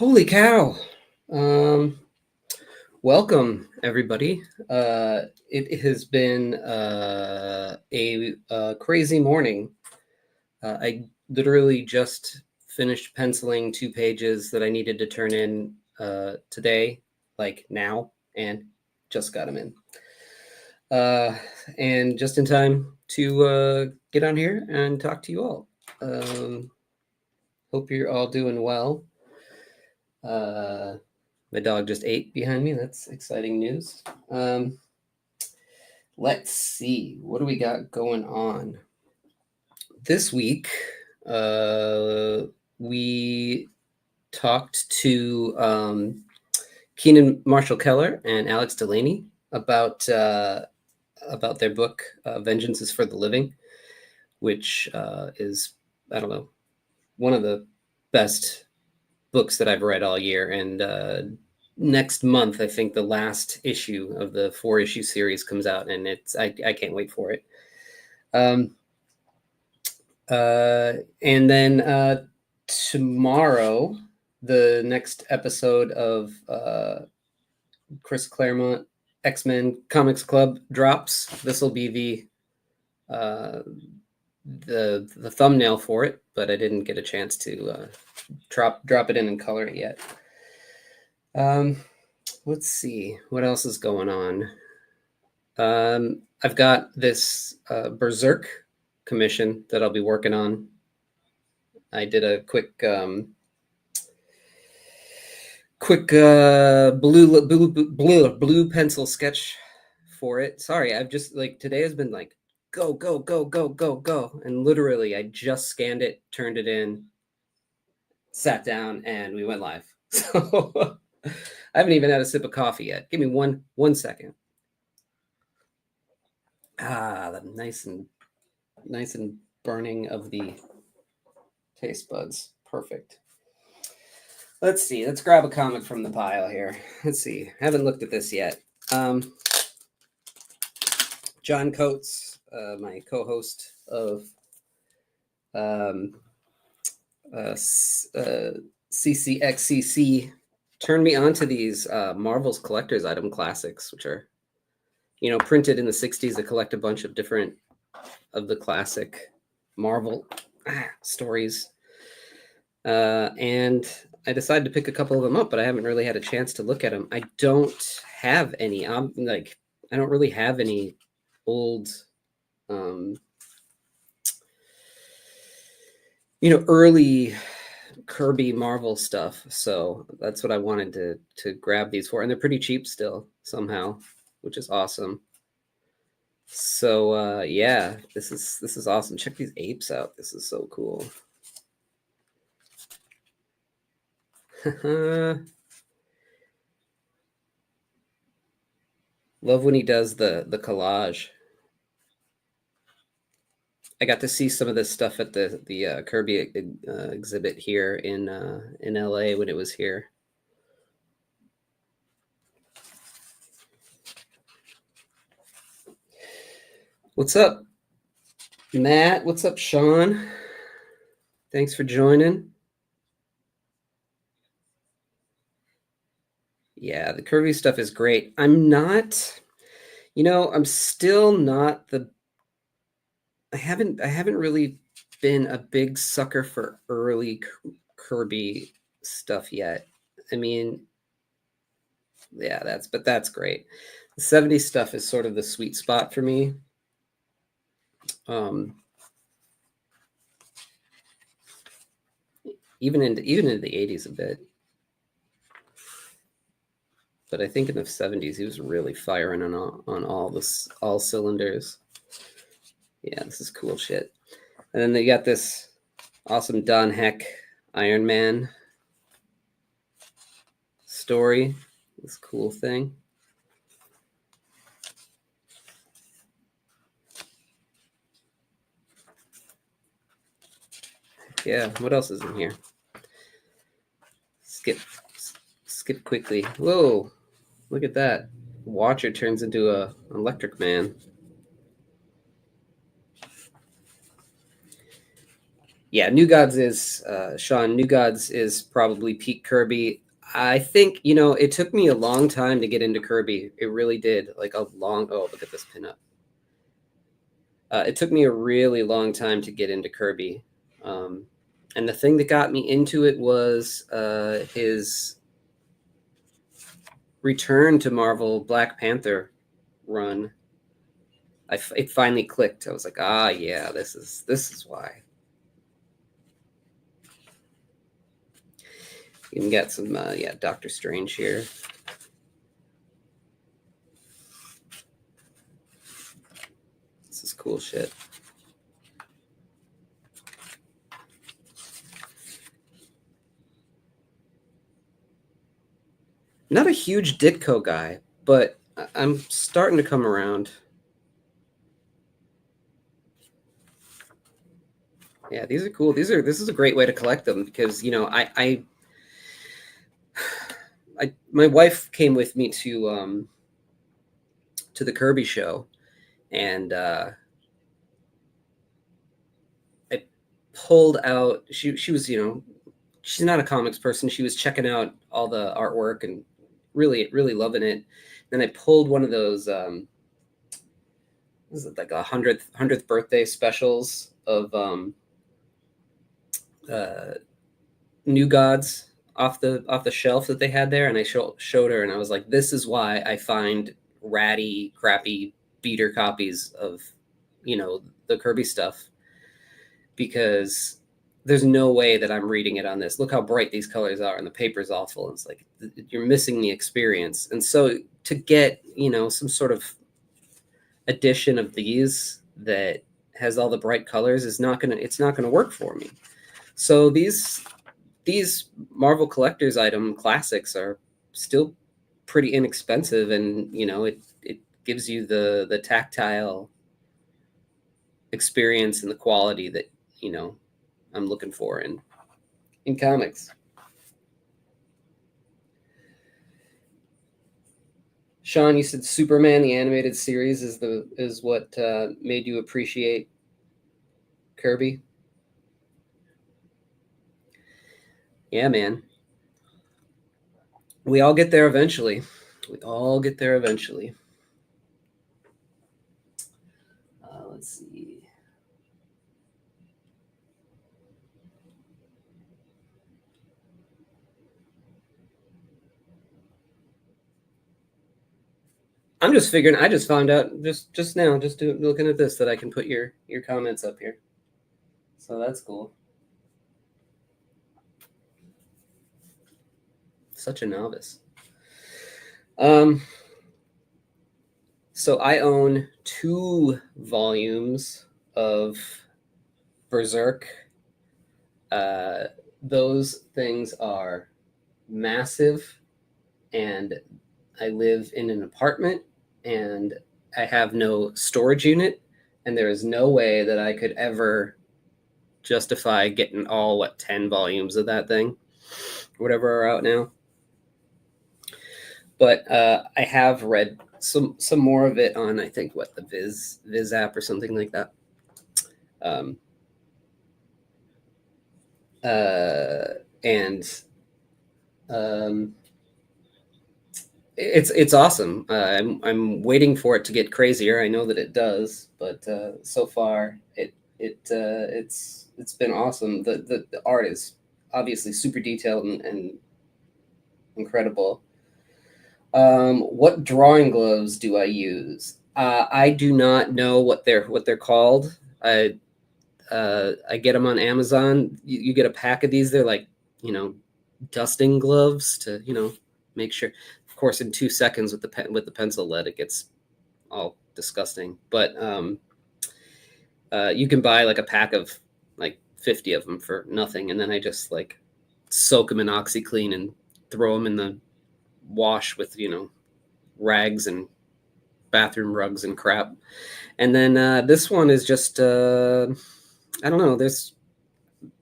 Holy cow. Welcome, everybody. It has been a crazy morning. I literally just finished penciling 2 pages that I needed to turn in today, like now, and just got them in. And just in time to get on here and talk to you all. Hope you're all doing well. My dog just ate behind me. That's exciting news. Let's see. What do we got going on? This week, we talked to Keenan Marshall Keller and Alex Delaney about their book, Vengeance is for the Living, which is, I don't know, one of the best books that I've read all year. And next month, I think the last issue of the 4-issue series comes out, and I can't wait for it. And then tomorrow, the next episode of Chris Claremont X-Men Comics Club drops. This will be the thumbnail for it, but I didn't get a chance to drop it in and color it yet. Let's see what else is going on. I've got this Berserk commission that I'll be working on. I did a quick blue pencil sketch for it. Sorry, I've just today has been go, and literally I just scanned it, turned it in, sat down, and we went live. So I haven't even had a sip of coffee yet. Give me one second. The nice and burning of the taste buds. Perfect. Let's see. Let's grab a comic from the pile here. Let's see. Haven't looked at this yet. John Coates, my co-host of CCXCC, turned me on to these Marvel's collector's item classics, which are, printed in the 60s to collect a bunch of different of the classic Marvel stories. And I decided to pick a couple of them up, but I haven't really had a chance to look at them. I don't have any. I don't really have any old, early Kirby Marvel stuff. So that's what I wanted to grab these for, and they're pretty cheap still somehow, which is awesome. So yeah, this is awesome. Check these apes out. This is so cool. Love when he does the collage. I got to see some of this stuff at the Kirby exhibit here in LA when it was here. What's up, Matt? What's up, Sean? Thanks for joining. Yeah, the Kirby stuff is great. I'm still not I haven't really been a big sucker for early Kirby stuff yet. I mean, yeah, that's great. The 70s stuff is sort of the sweet spot for me. Even into the 80s a bit. But I think in the 70s he was really firing on all cylinders. Yeah, this is cool shit. And then they got this awesome Don Heck Iron Man story. This cool thing. Yeah, what else is in here? Skip quickly. Whoa, look at that. Watcher turns into an electric man. Yeah, New Gods is Sean. New Gods is probably peak Kirby. I think it took me a long time to get into Kirby. It really did. Like a long. Oh, look at this pinup. It took me a really long time to get into Kirby, and the thing that got me into it was his return to Marvel Black Panther run. It finally clicked. I was like, yeah, this is why. You can get some Doctor Strange here. This is cool shit. Not a huge Ditko guy, but I'm starting to come around. Yeah, these are cool. This is a great way to collect them because my wife came with me to the Kirby show, and I pulled out. She was she's not a comics person. She was checking out all the artwork and really loving it. Then I pulled one of those. Was it like a hundredth birthday specials of uh, New Gods off the shelf that they had there, and I showed her, and I was like, "This is why I find ratty, crappy beater copies of, the Kirby stuff, because there's no way that I'm reading it on this. Look how bright these colors are, and the paper's awful. And it's like you're missing the experience. And so to get some sort of edition of these that has all the bright colors it's not gonna work for me. So these Marvel collector's item classics are still pretty inexpensive, and it gives you the tactile experience and the quality that I'm looking for in comics. Sean, you said Superman the animated series is what made you appreciate Kirby. Yeah, man. We all get there eventually. We all get there eventually. Let's see. I'm just figuring. I just found out just now, looking at this, that I can put your comments up here. So that's cool. Such a novice. So I own 2 volumes of Berserk. Those things are massive, and I live in an apartment, and I have no storage unit, and there is no way that I could ever justify getting all 10 volumes of that thing, whatever are out now. But I have read some more of it on, I think, the Viz app or something like that. And it's awesome. I'm waiting for it to get crazier. I know that it does, but so far it's been awesome. The art is obviously super detailed and incredible. What drawing gloves do I use? I do not know what they're called. I get them on Amazon. You get a pack of these. They're like dusting gloves to make sure. Of course, in 2 seconds with the pencil lead, it gets all disgusting. But you can buy like a pack of like 50 of them for nothing, and then I just like soak them in OxyClean and throw them in the wash with rags and bathroom rugs and crap. And then this one is just I don't know. There's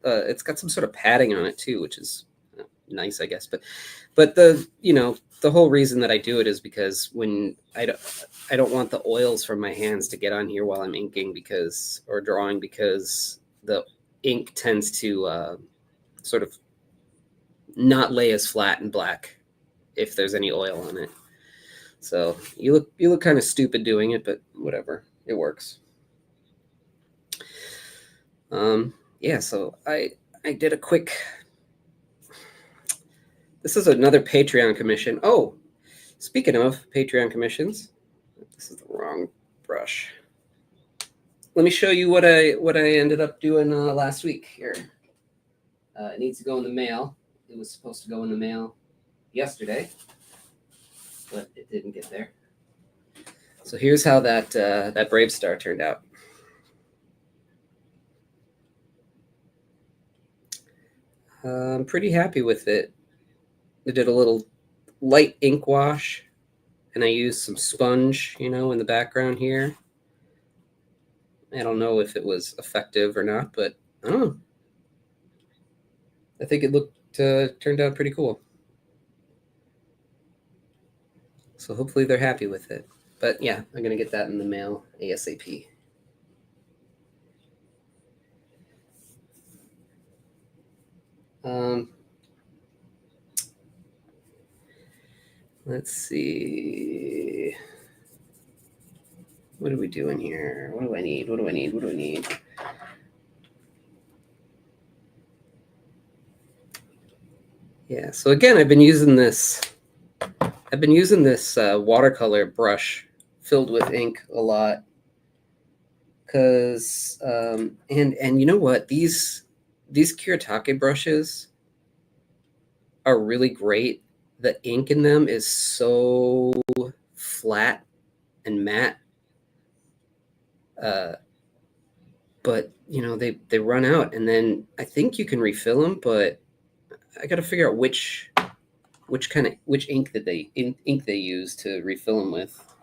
it's got some sort of padding on it too, which is nice, I guess. But the whole reason that I do it is because when I don't want the oils from my hands to get on here while I'm inking or drawing, because the ink tends to sort of not lay as flat and black if there's any oil on it. So you look kind of stupid doing it, but whatever, it works. Yeah, so I did a quick. This is another Patreon commission. Oh, speaking of Patreon commissions, this is the wrong brush. Let me show you what I ended up doing last week here. It needs to go in the mail. It was supposed to go in the mail yesterday, but it didn't get there. So here's how that Brave Star turned out. I'm pretty happy with it. I did a little light ink wash, and I used some sponge, in the background here. I don't know if it was effective or not, but I don't know. I think it turned out pretty cool. So hopefully they're happy with it. But yeah, I'm gonna get that in the mail ASAP. Let's see. What are we doing here? What do I need? What do I need? What do I need? Yeah, so again, I've been using this watercolor brush filled with ink a lot. Because and you know what? These Kiritake brushes are really great. The ink in them is so flat and matte. But they run out, and then I think you can refill them, but I got to figure out which ink they use to refill them with,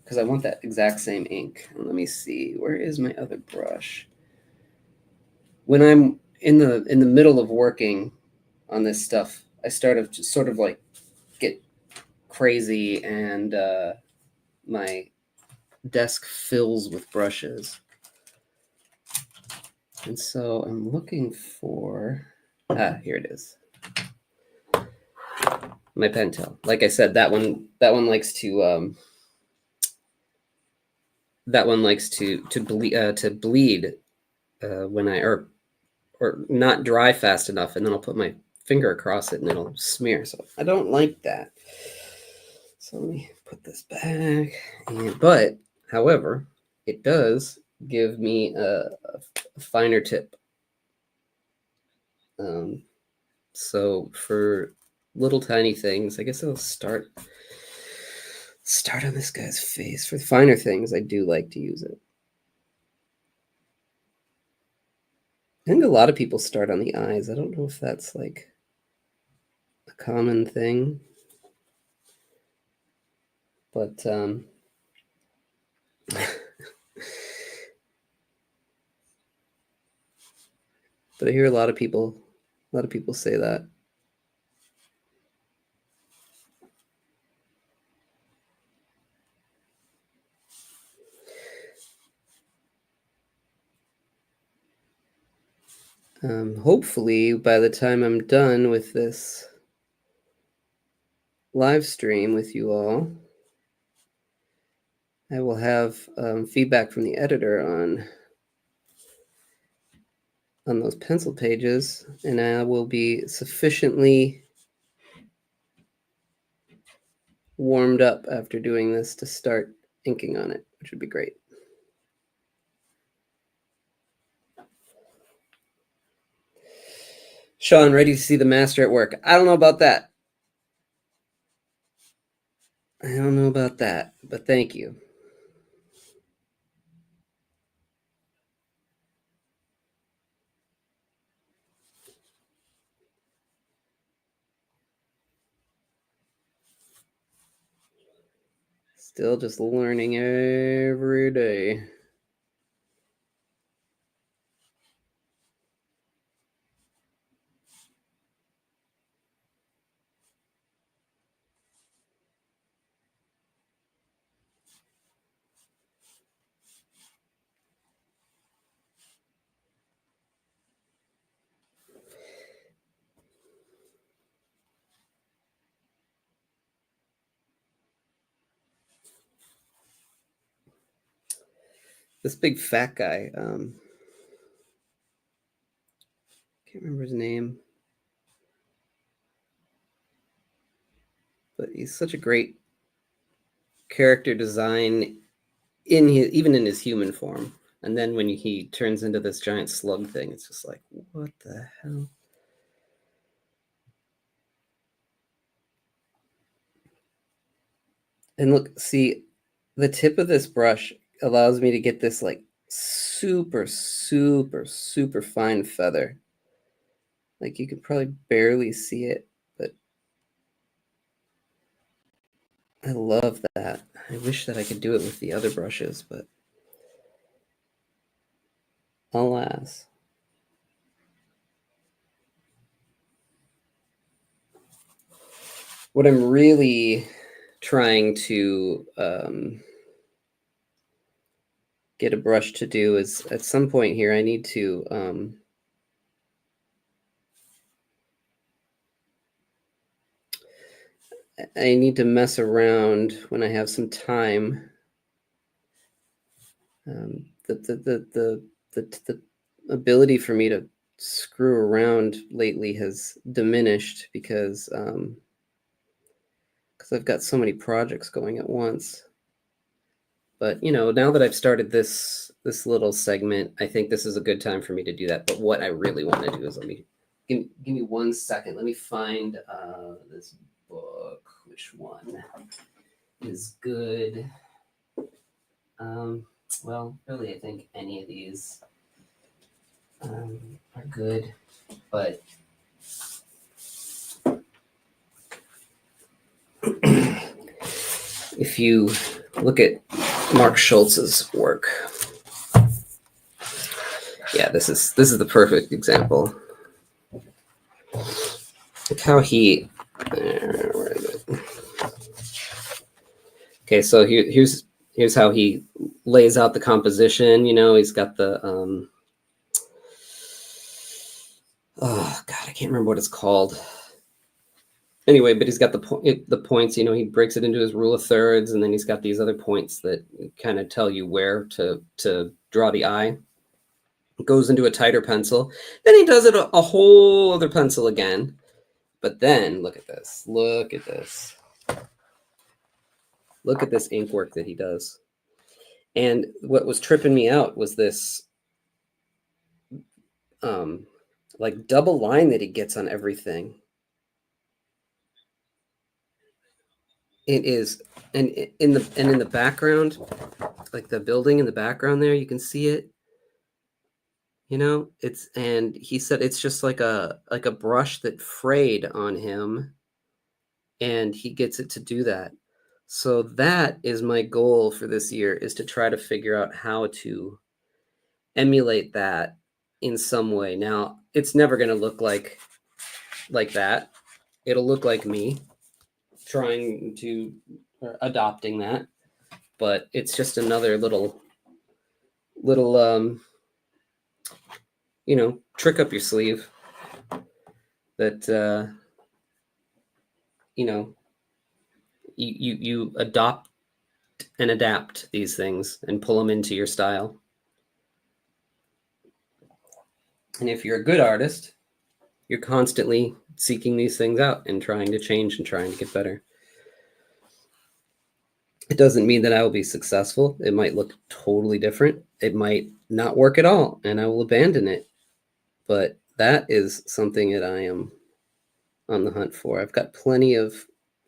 because I want that exact same ink. Let me see, where is my other brush? When I'm in the middle of working on this stuff, I start to just sort of like get crazy, and my desk fills with brushes. And so I'm looking for, here it is. My Pentel. Like I said, that one likes to bleed when or not dry fast enough, and then I'll put my finger across it and it'll smear. So I don't like that. So let me put this back. But however, it does give me a finer tip. So for little tiny things, I guess I'll start on this guy's face. For finer things, I do like to use it. I think a lot of people start on the eyes. I don't know if that's like a common thing, but but I hear a lot of people say that. Hopefully, by the time I'm done with this live stream with you all, I will have feedback from the editor on those pencil pages, and I will be sufficiently warmed up after doing this to start inking on it, which would be great. Sean, ready to see the master at work? I don't know about that. But thank you. Still just learning every day. this big fat guy. Can't remember his name, but he's such a great character design in his, even in his human form. And then when he turns into this giant slug thing, it's just like, what the hell? And look, see, the tip of this brush allows me to get this like super, super, super fine feather. Like you could probably barely see it, but I love that. I wish that I could do it with the other brushes, but alas. What I'm really trying to get a brush to do is at some point here, I need to mess around when I have some time. The ability for me to screw around lately has diminished because I've got so many projects going at once. But now that I've started this little segment, I think this is a good time for me to do that. But what I really want to do is give me 1 second. Let me find this book. Which one is good? Well, really, I think any of these are good, but if you look at Mark Schultz's work, yeah, this is the perfect example. Look how he. Where is it? Okay, so here's how he lays out the composition. He's got the oh god, I can't remember what it's called. Anyway, but he's got the points. He breaks it into his rule of thirds, and then he's got these other points that kind of tell you where to draw the eye. It goes into a tighter pencil. Then he does it a whole other pencil again. But then look at this. Look at this. Look at this ink work that he does. And what was tripping me out was this like double line that he gets on everything. It is, and in the background, like the building in the background there, you can see it. And he said it's just like a brush that frayed on him, and he gets it to do that. So that is my goal for this year, is to try to figure out how to emulate that in some way. Now, it's never going to look like that. It'll look like me trying to adopting that, but it's just another little trick up your sleeve that you adopt and adapt these things and pull them into your style. And if you're a good artist, you're constantly seeking these things out and trying to change and trying to get better. It doesn't mean that I will be successful. It might look totally different. It might not work at all, and I will abandon it. But that is something that I am on the hunt for. I've got plenty of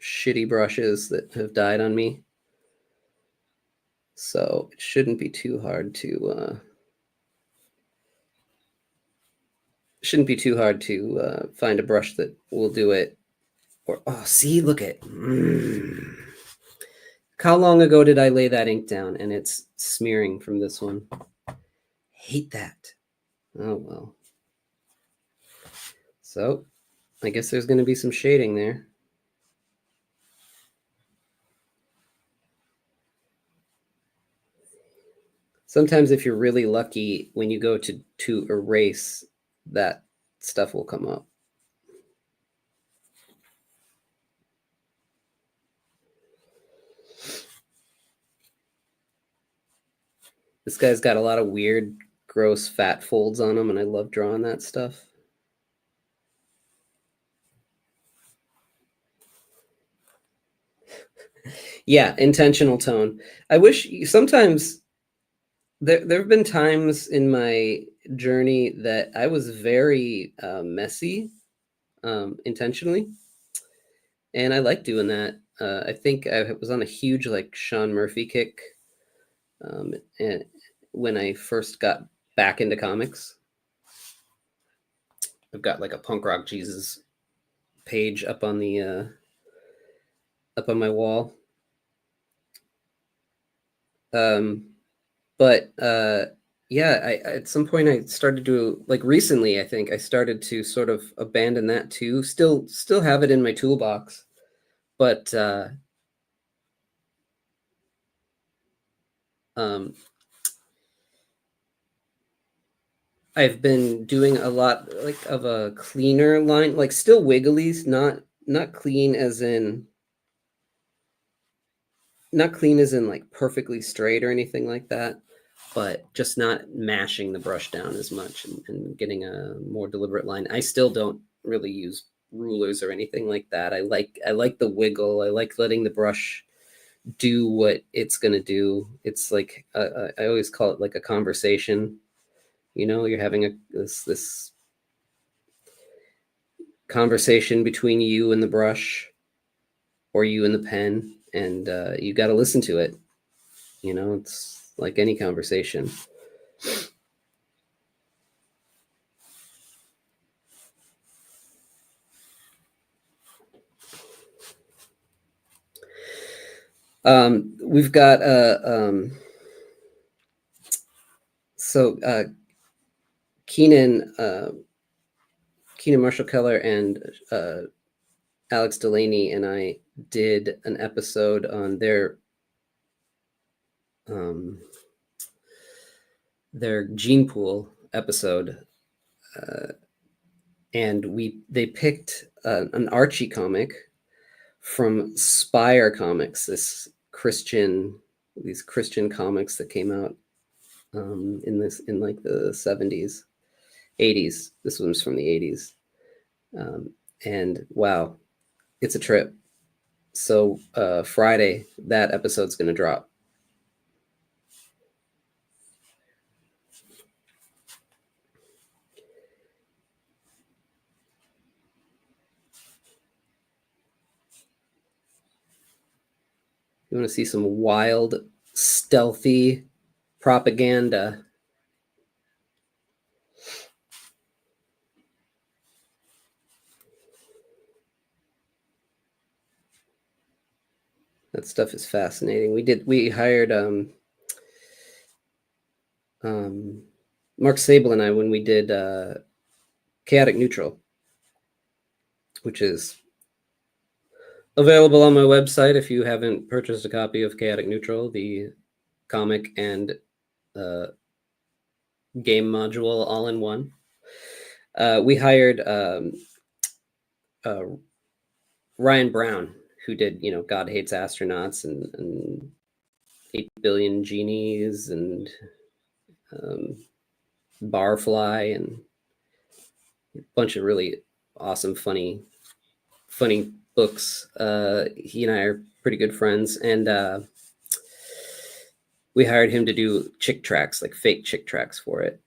shitty brushes that have died on me, so it shouldn't be too hard to find a brush that will do it. Or see, look at. How long ago did I lay that ink down, and it's smearing from this one? Hate that. Oh well. So I guess there's going to be some shading there. Sometimes if you're really lucky, when you go to erase, that stuff will come up. This guy's got a lot of weird, gross fat folds on him, and I love drawing that stuff. Yeah, intentional tone. I wish sometimes there have been times in my journey that I was very messy intentionally, and I like doing that. I think I was on a huge like Sean Murphy kick, and when I first got back into comics, I've got like a punk rock Jesus page up on my wall. Um, but yeah, at some point I started to like recently. I think I started to sort of abandon that too. Still have it in my toolbox, but um, I've been doing a lot like of a cleaner line, like still wigglies, not clean as in not clean as in like perfectly straight or anything like that, but just not mashing the brush down as much and getting a more deliberate line. I still don't really use rulers or anything like that. I like the wiggle. I like letting the brush do what it's gonna do. It's like I always call it like a conversation. You know, you're having this conversation between you and the brush, or you and the pen, and you got to listen to it. You know, it's like any conversation. We've got so Keenan Keenan Marshall Keller and Alex Delaney and I did an episode on um, their gene pool episode, uh, and they picked an Archie comic from Spire Comics, these Christian comics that came out in like the 70s, 80s. This one's from the 80s, and wow, it's a trip. So Friday, that episode's going to drop. You want to see some wild, stealthy propaganda? That stuff is fascinating. We hired Mark Sable and I when we did Chaotic Neutral, which is available on my website if you haven't purchased a copy of Chaotic Neutral, the comic and uh, game module all in one. We hired uh, Ryan Brown, who did God Hates Astronauts and 8 Billion Genies and um, Barfly and a bunch of really awesome, funny books. He and I are pretty good friends, and we hired him to do chick tracks, like fake chick tracks for it.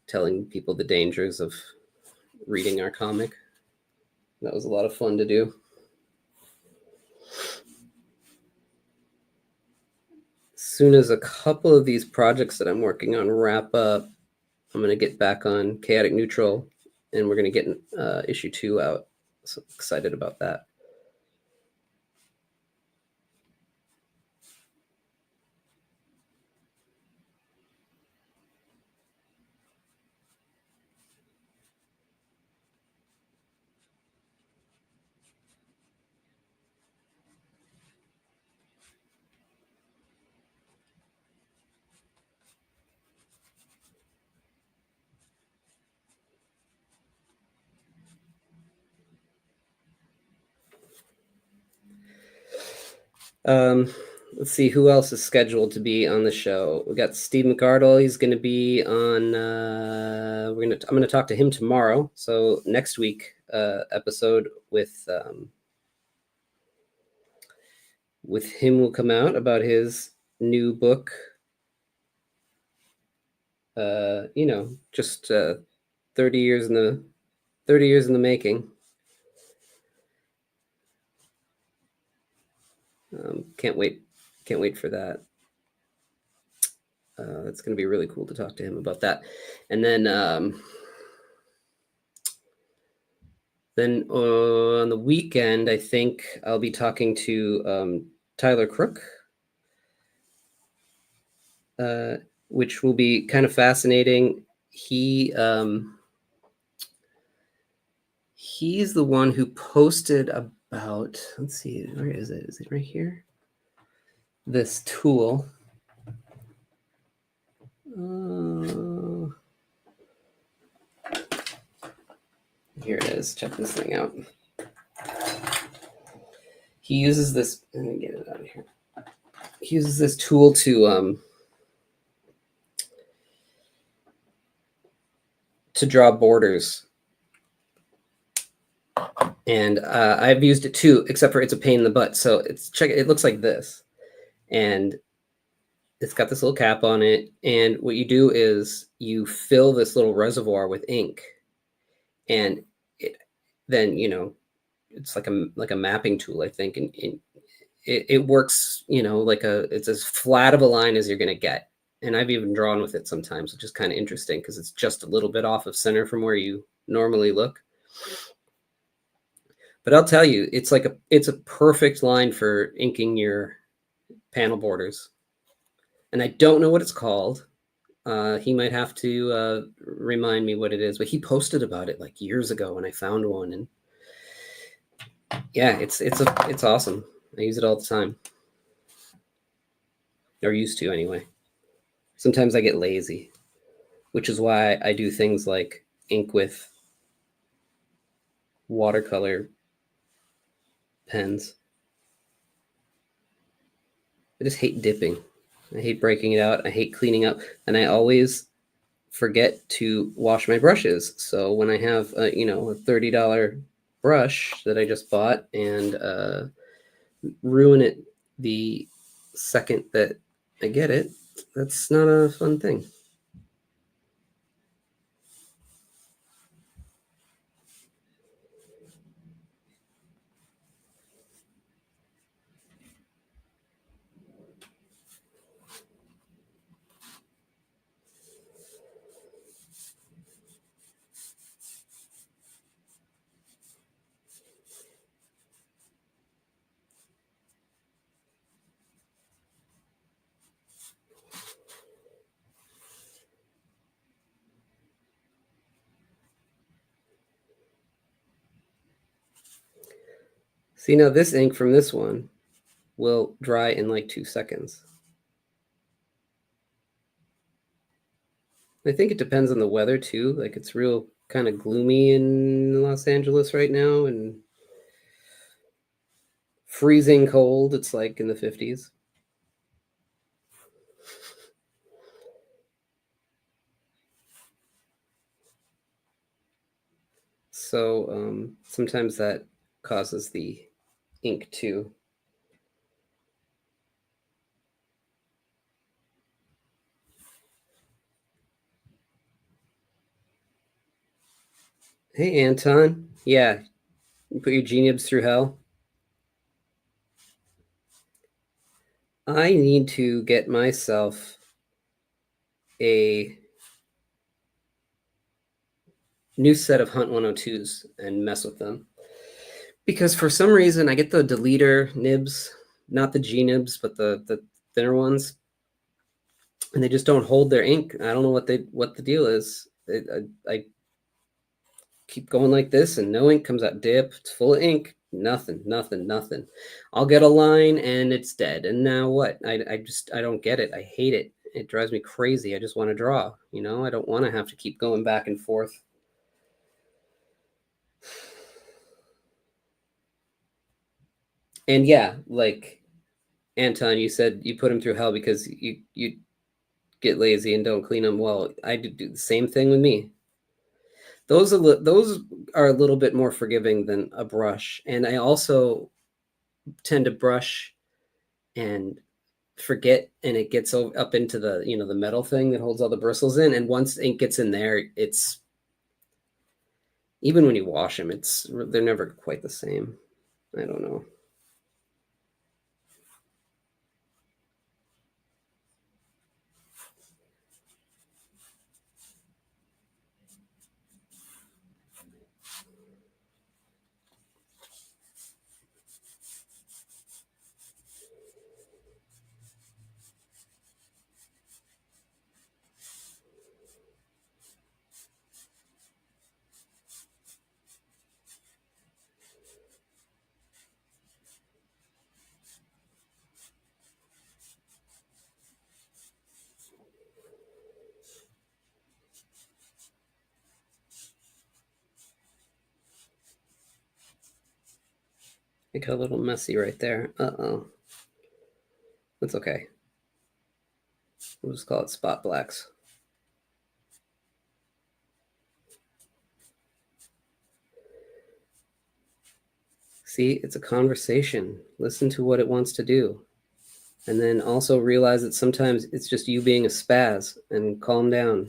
Telling people the dangers of reading our comic. That was a lot of fun to do. As soon as a couple of these projects that I'm working on wrap up, I'm going to get back on Chaotic Neutral, and we're going to get issue 2 out. So excited about that. let's see who else is scheduled to be on the show. We got Steve McArdle. He's going to be on. I'm going to talk to him tomorrow. So next week episode with him will come out about his new book. Just 30 years in the making. Can't wait for that. It's going to be really cool to talk to him about that. And then on the weekend, I think I'll be talking to Tyler Crook, which will be kind of fascinating. He's the one who posted about, let's see, where is it? Is it right here? This tool. Here it is. Check this thing out. He uses this. Let me get it out of here. He uses this tool to draw borders, and I've used it too, except for it's a pain in the butt. So it looks like this, and it's got this little cap on it. And what you do is you fill this little reservoir with ink, and then it's like a mapping tool, I think, and it works, it's as flat of a line as you're going to get. And I've even drawn with it sometimes, which is kind of interesting because it's just a little bit off of center from where you normally look. But I'll tell you, it's a perfect line for inking your panel borders. And I don't know what it's called. He might have to remind me what it is, but he posted about it like years ago when I found one. And yeah, it's awesome. I use it all the time. Or used to anyway. Sometimes I get lazy, which is why I do things like ink with watercolor pens. I just hate dipping. I hate breaking it out. I hate cleaning up. And I always forget to wash my brushes. So when I have a $30 brush that I just bought and ruin it the second that I get it, that's not a fun thing. See, now this ink from this one will dry in like 2 seconds. I think it depends on the weather too. Like it's real kind of gloomy in Los Angeles right now and freezing cold. It's like in the 50s. So sometimes that causes the ink to Hey Anton, yeah, you put your G-nibs through hell. I need to get myself a new set of Hunt 102s and mess with them. Because for some reason I get the deleter nibs, not the G-nibs, but the thinner ones, and they just don't hold their ink. I don't know what the deal is. I keep going like this and no ink comes out. Dip, it's full of ink. Nothing. I'll get a line and it's dead. And now what? I don't get it. I hate it. It drives me crazy. I just want to draw. I don't want to have to keep going back and forth. And yeah, like Anton, you said you put them through hell because you get lazy and don't clean them. Well, I do the same thing with me. Those are a little bit more forgiving than a brush, and I also tend to brush and forget, and it gets up into the the metal thing that holds all the bristles in, and once ink gets in there, it's even when you wash them, they're never quite the same. I don't know. It got a little messy right there. Uh-oh. That's okay. We'll just call it spot blacks. See, it's a conversation. Listen to what it wants to do. And then also realize that sometimes it's just you being a spaz, and calm down.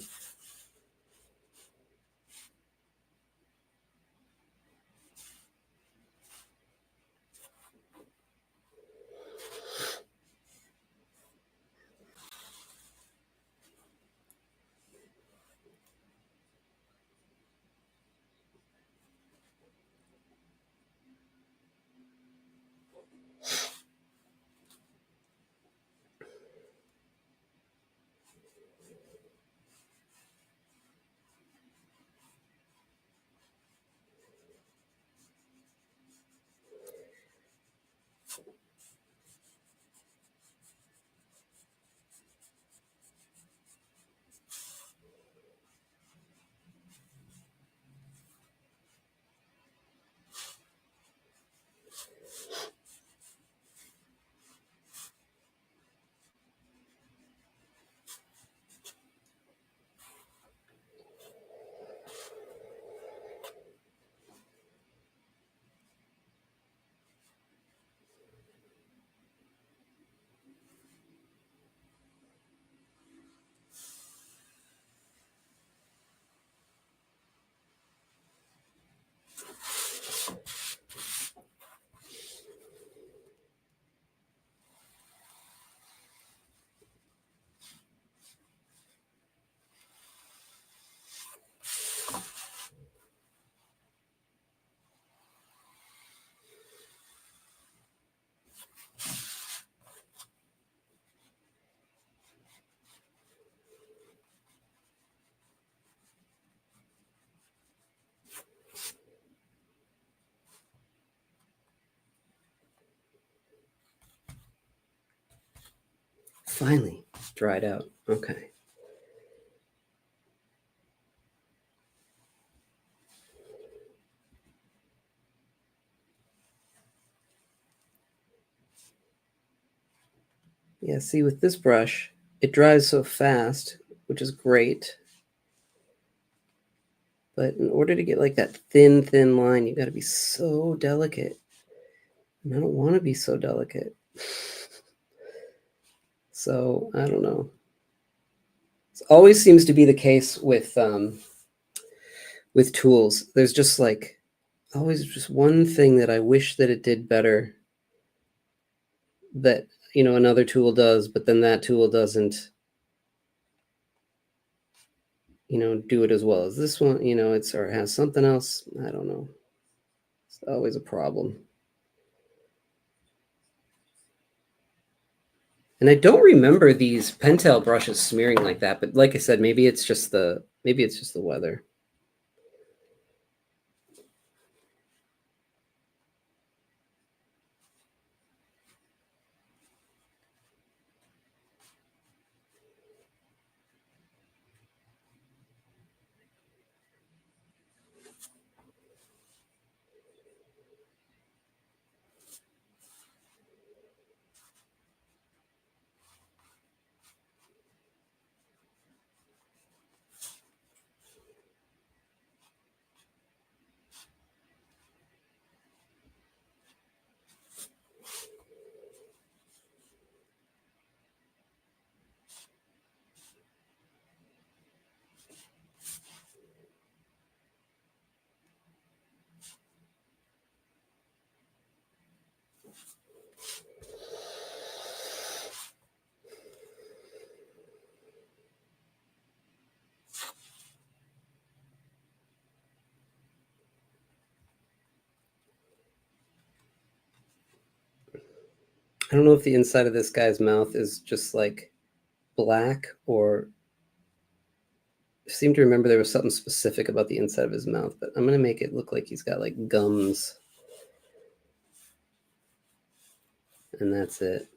Finally, dried out. Okay. Yeah, see, with this brush, it dries so fast, which is great. But in order to get like that thin line, you got to be so delicate. And I don't want to be so delicate. So I don't know. It always seems to be the case with tools. There's just like always just one thing that I wish that it did better that another tool does, but then that tool doesn't do it as well as this one. It's or has something else. I don't know. It's always a problem. And I don't remember these Pentel brushes smearing like that, but like I said, maybe it's just the weather. I don't know if the inside of this guy's mouth is just like black, or I seem to remember there was something specific about the inside of his mouth, but I'm going to make it look like he's got like gums, and that's it.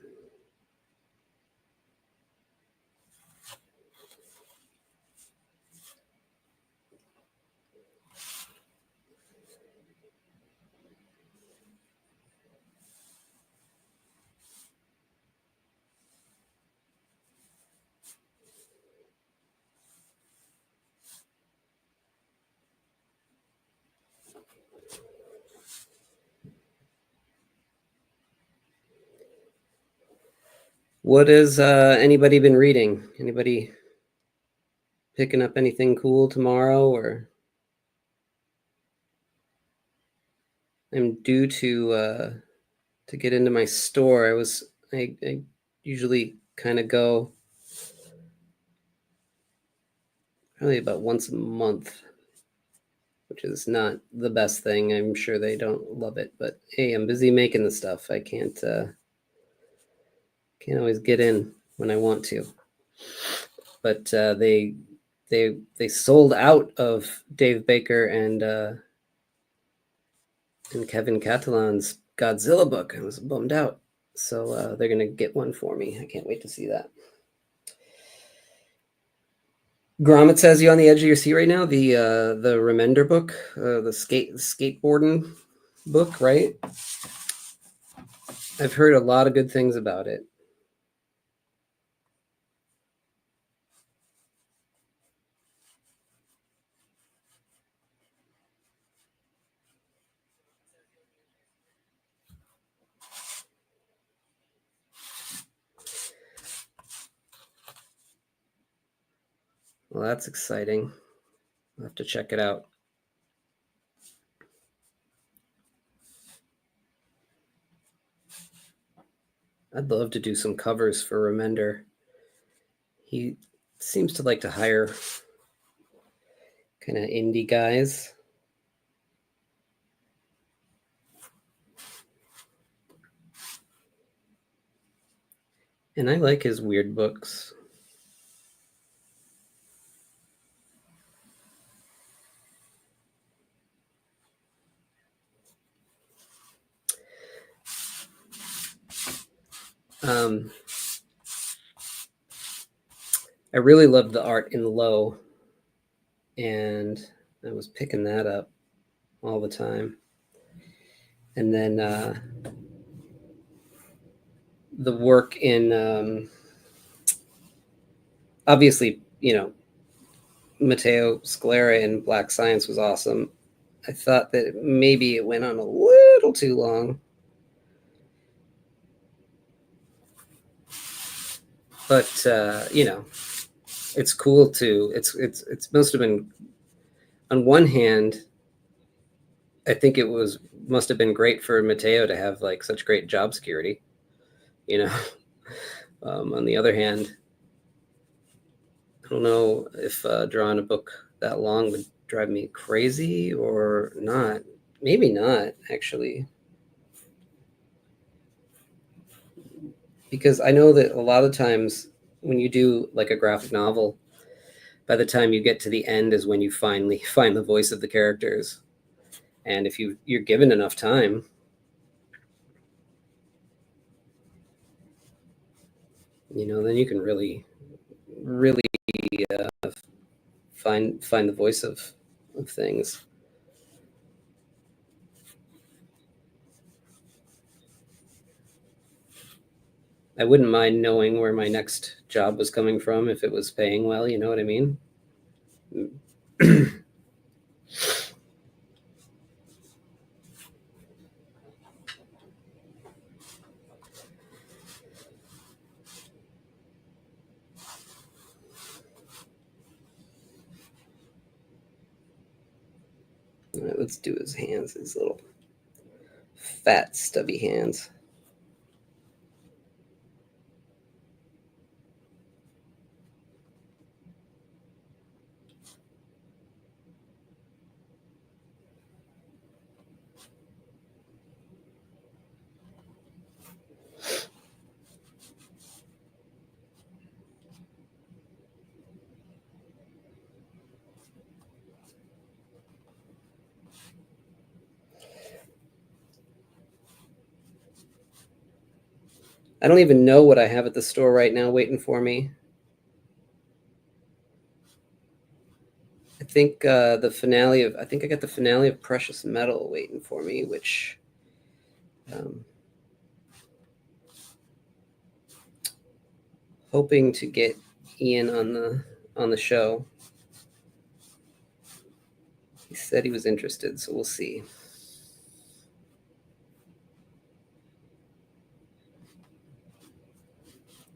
What has anybody been reading? Anybody picking up anything cool tomorrow? Or I'm due to get into my store. I usually kind of go probably about once a month, which is not the best thing. I'm sure they don't love it, but hey, I'm busy making the stuff. I can't always get in when I want to. But they sold out of Dave Baker and Kevin Catalan's Godzilla book. I was bummed out. So they're gonna get one for me. I can't wait to see that. Gromit has you on the edge of your seat right now. The Remender book, the skateboarding book, right? I've heard a lot of good things about it. Well, that's exciting. I'll have to check it out. I'd love to do some covers for Remender. He seems to like to hire kind of indie guys. And I like his weird books. Um, I really loved the art in Low, and I was picking that up all the time. And then the work in, obviously, Matteo Scalera in Black Science was awesome. I thought that maybe it went on a little too long, but it's cool to. It's must have been, on one hand, I think it must have been great for Matteo to have like such great job security, you know. On the other hand, I don't know if drawing a book that long would drive me crazy or not. Maybe not, actually, because I know that a lot of times when you do like a graphic novel, by the time you get to the end is when you finally find the voice of the characters. And if you're given enough time, then you can really uh, find the voice of things. I wouldn't mind knowing where my next job was coming from if it was paying well. You know what I mean? All right, let's do his hands. His little fat, stubby hands. I don't even know what I have at the store right now waiting for me. I think I think I got the finale of Precious Metal waiting for me, which um, hoping to get Ian on the show. He said he was interested, so we'll see.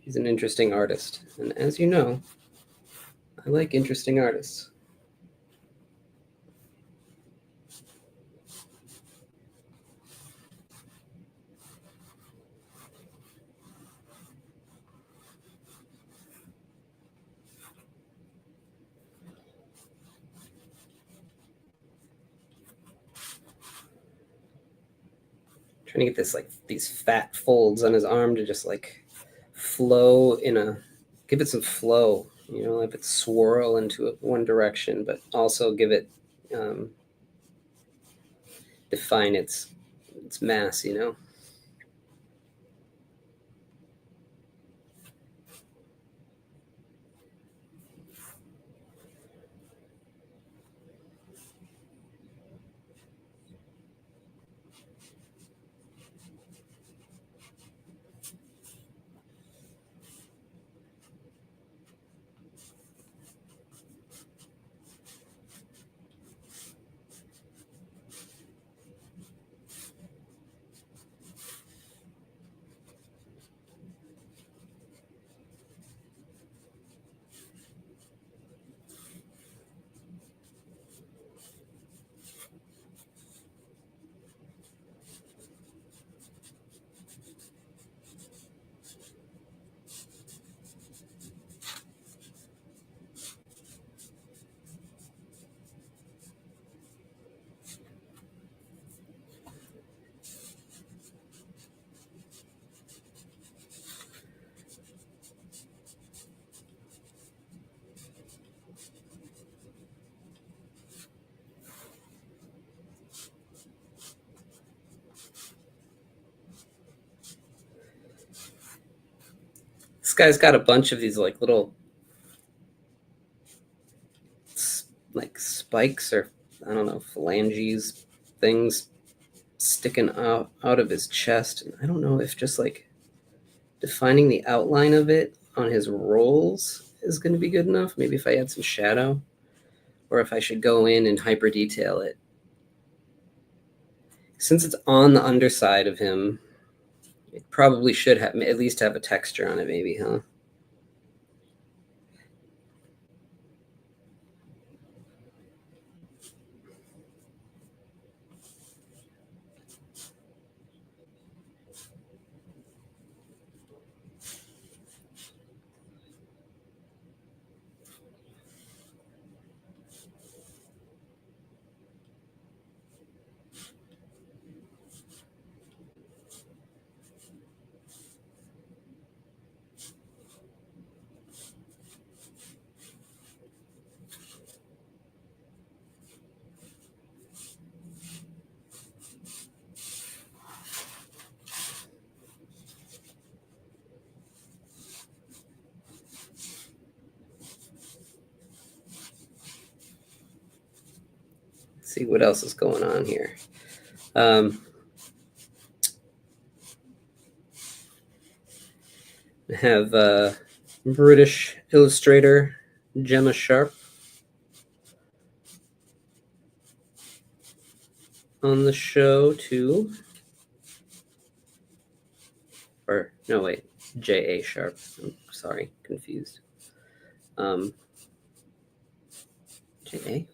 He's an interesting artist, and as you know, I like interesting artists. Trying to get this like these fat folds on his arm to just like flow in a give it some flow, you know, let it swirl into one direction, but also give it um, define its mass, you know. This guy's got a bunch of these like little like spikes or I don't know phalanges things sticking out of his chest, and I don't know if just like defining the outline of it on his rolls is going to be good enough. Maybe if I add some shadow, or if I should go in and hyper detail it. Since it's on the underside of him, it probably should have at least have a texture on it, maybe, huh? Let's see what else is going on here. Um, I have British illustrator Gemma Sharp on the show too. Or no, wait, J.A. Sharp. I'm sorry, confused. J.A.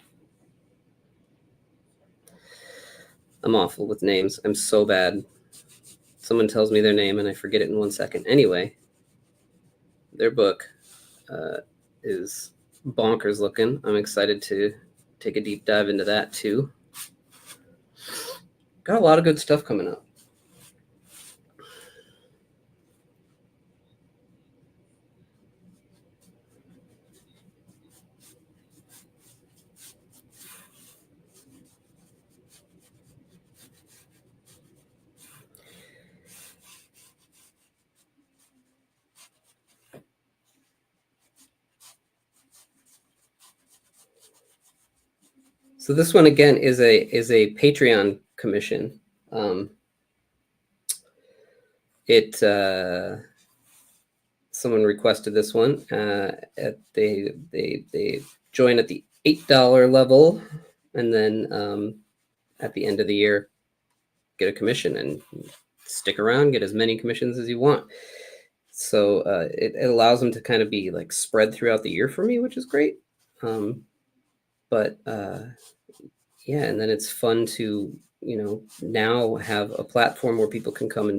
I'm awful with names. I'm so bad. Someone tells me their name and I forget it in 1 second. Anyway, their book uh, is bonkers looking. I'm excited to take a deep dive into that too. Got a lot of good stuff coming up. So this one again is a Patreon commission. It someone requested this one. They join at the $8 level, and then at the end of the year, get a commission and stick around, get as many commissions as you want. So it allows them to kind of be like spread throughout the year for me, which is great. But yeah, and then it's fun to now have a platform where people can come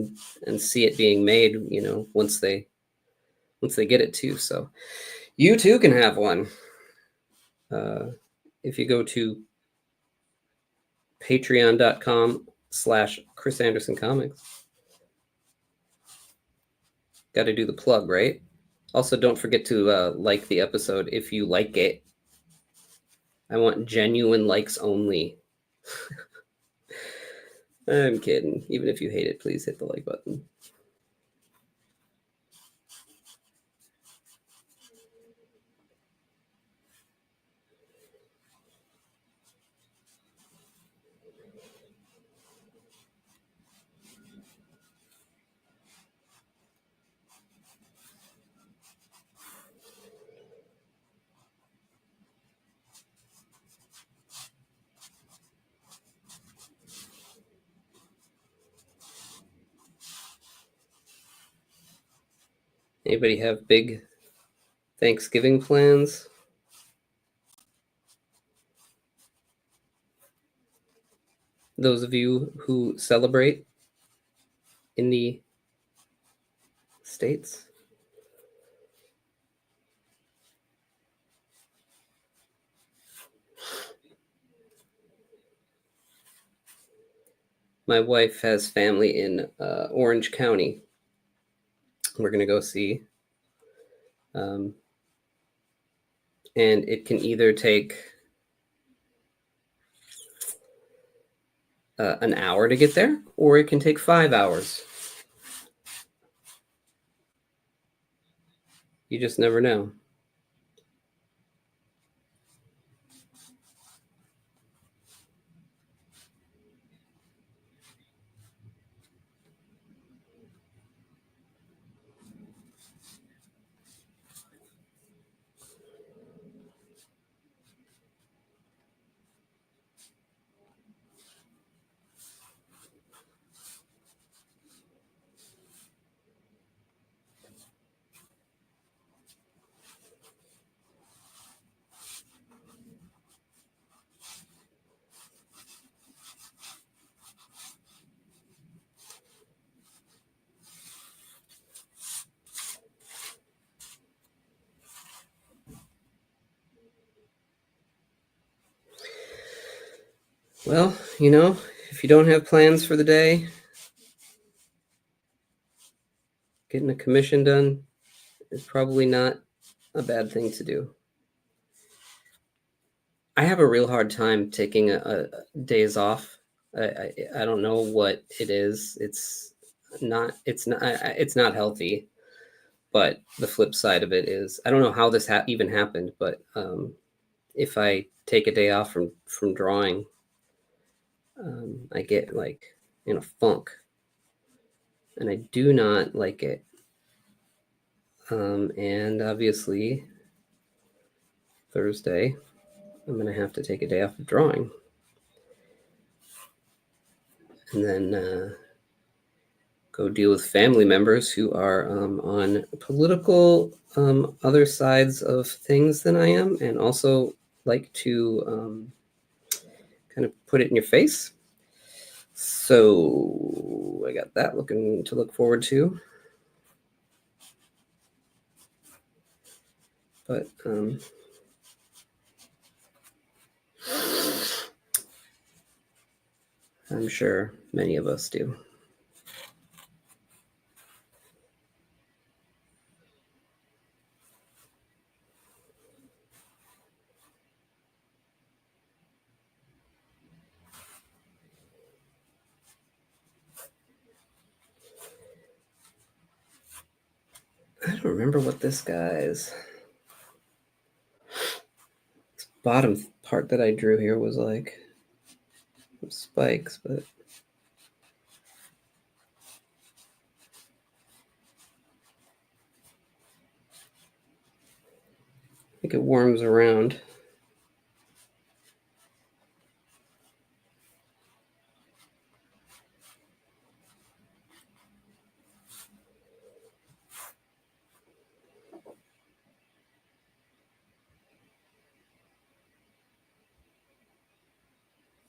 and see it being made. Once they get it too. So you too can have one. If you go to patreon.com/Chris Anderson Comics. Got to do the plug, right? Also, don't forget to like the episode if you like it. I want genuine likes only. I'm kidding. Even if you hate it, please hit the like button. Anybody have big Thanksgiving plans? Those of you who celebrate in the States? My wife has family in Orange County. We're going to go see. And it can either take an hour to get there, or it can take 5 hours. You just never know. Well, if you don't have plans for the day, getting a commission done is probably not a bad thing to do. I have a real hard time taking a days off. I don't know what it is. It's not healthy. But the flip side of it is, I don't know how this even happened, but if I take a day off from drawing, I get like in a funk, and I do not like it. And obviously, Thursday, I'm going to have to take a day off of drawing. And then go deal with family members who are on political other sides of things than I am, and also like to kind of put it in your face. So I got that to look forward to. But I'm sure many of us do. I don't remember what this guy's bottom part that I drew here was like some spikes, but I think it worms around.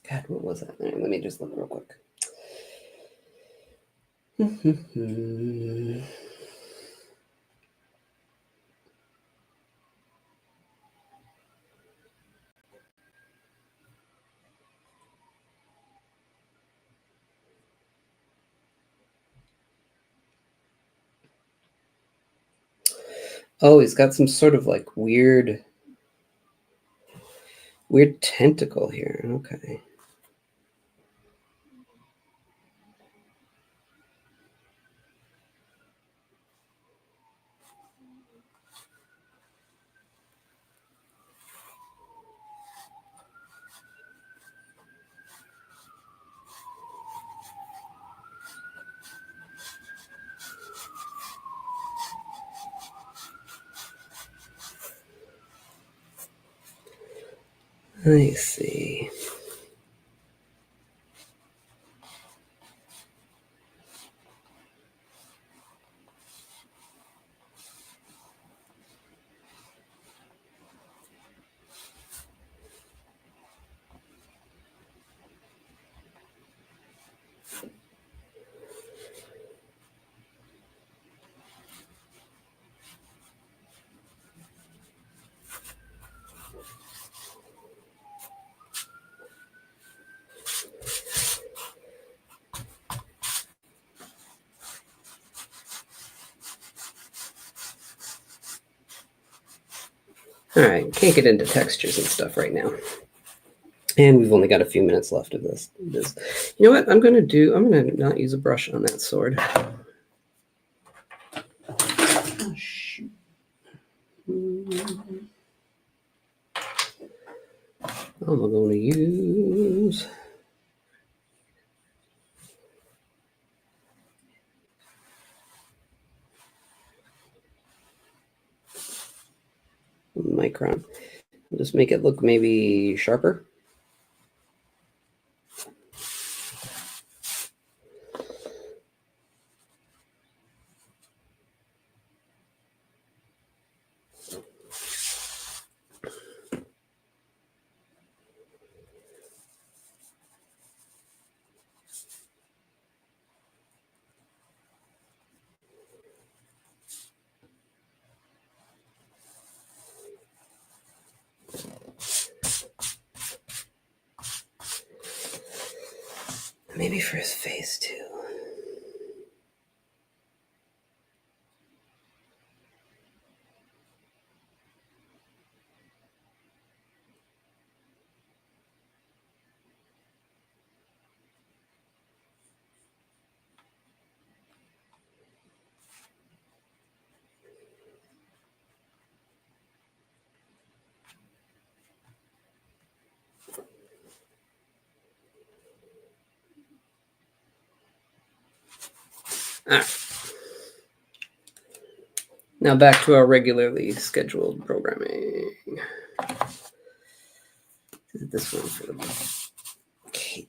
God, what was that? Right, let me just look real quick. Oh, he's got some sort of like weird tentacle here. Okay. I see. All right, can't get into textures and stuff right now. And we've only got a few minutes left of this. You know what I'm going to do? I'm going to not use a brush on that sword. Oh, shoot. I'm going to use micron. I'll just make it look maybe sharper. Maybe for his face too. All right. Now back to our regularly scheduled programming. This one for the cape.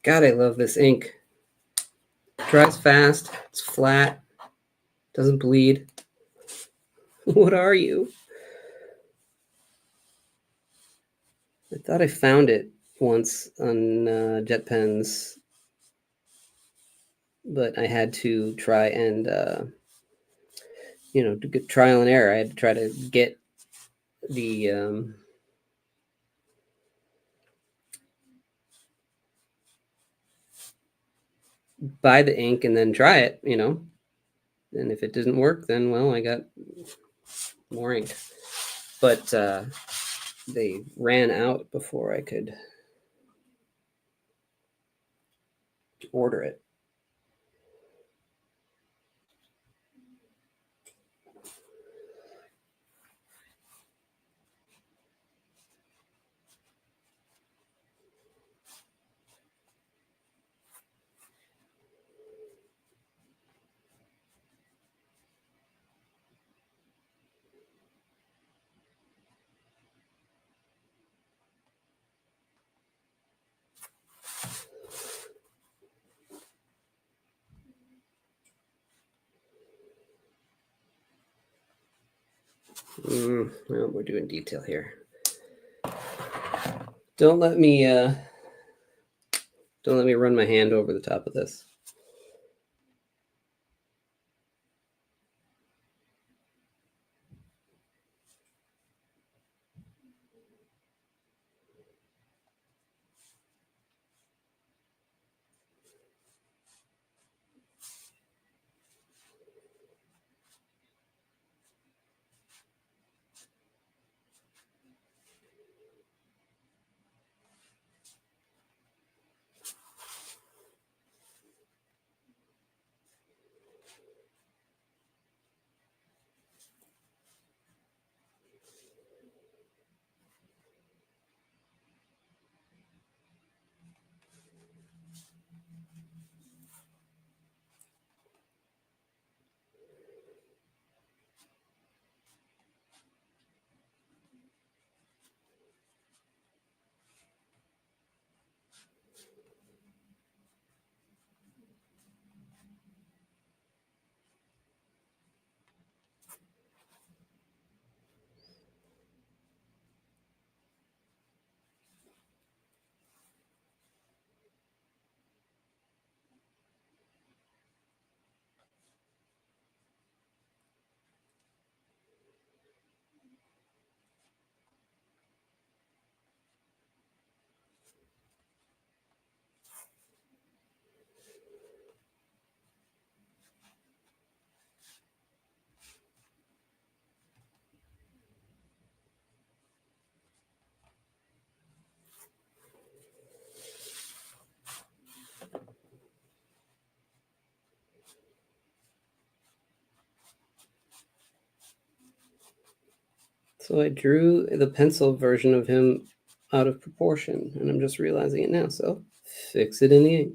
God, I love this ink. Dries fast, it's flat, doesn't bleed. What are you? I thought I found it once on jet pens, but I had to try and to get trial and error. I had to try to get the buy the ink and then try it, and if it didn't work, then well, I got more ink. But they ran out before I could order it. Well, we're doing detail here. Don't let me run my hand over the top of this. So I drew the pencil version of him out of proportion, and I'm just realizing it now. So fix it in the inks.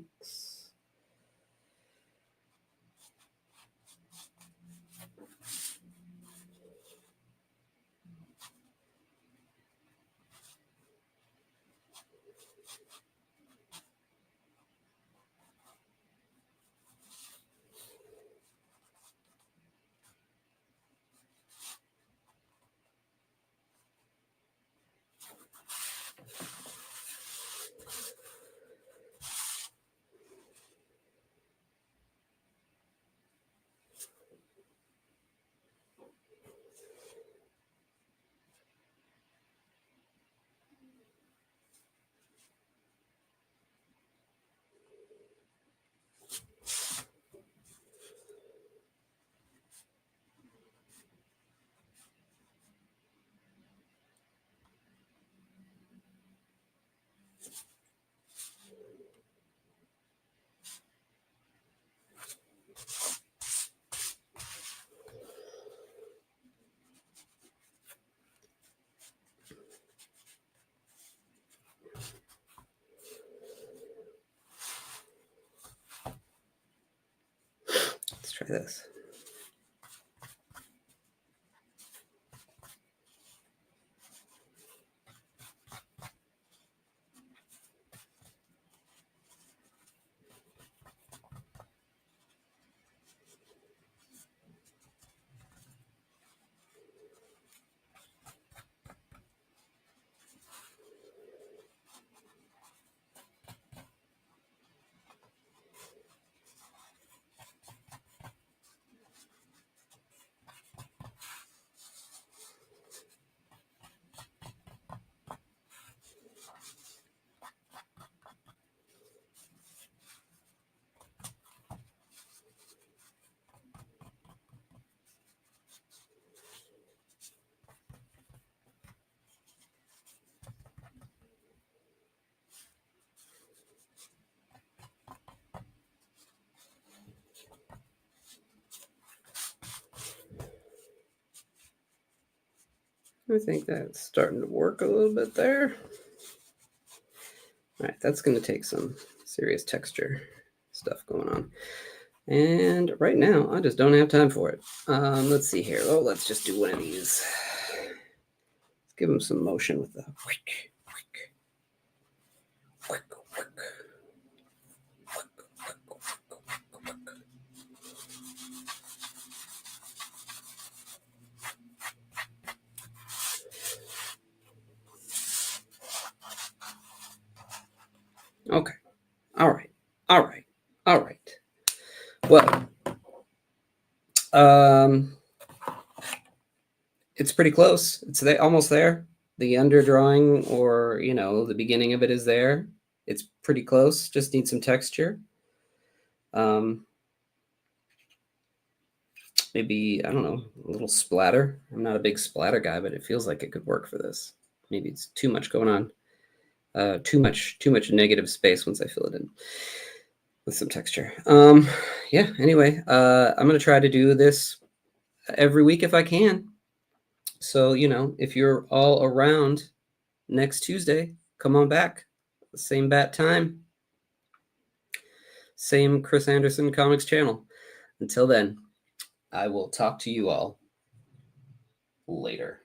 Let's try this. I think that's starting to work a little bit there. All right, that's going to take some serious texture stuff going on. And right now, I just don't have time for it. Let's see here. Oh, let's just do one of these. Let's give them some motion with the wick, wick, wick, wick. Okay. All right. All right. All right. Well, it's pretty close. It's almost there. The underdrawing, or the beginning of it is there. It's pretty close. Just need some texture. Maybe, I don't know, a little splatter. I'm not a big splatter guy, but it feels like it could work for this. Maybe it's too much going on. Too much negative space once I fill it in with some texture. Yeah, anyway, I'm going to try to do this every week if I can. So, if you're all around next Tuesday, come on back. Same bat time. Same Chris Anderson Comics channel. Until then, I will talk to you all later.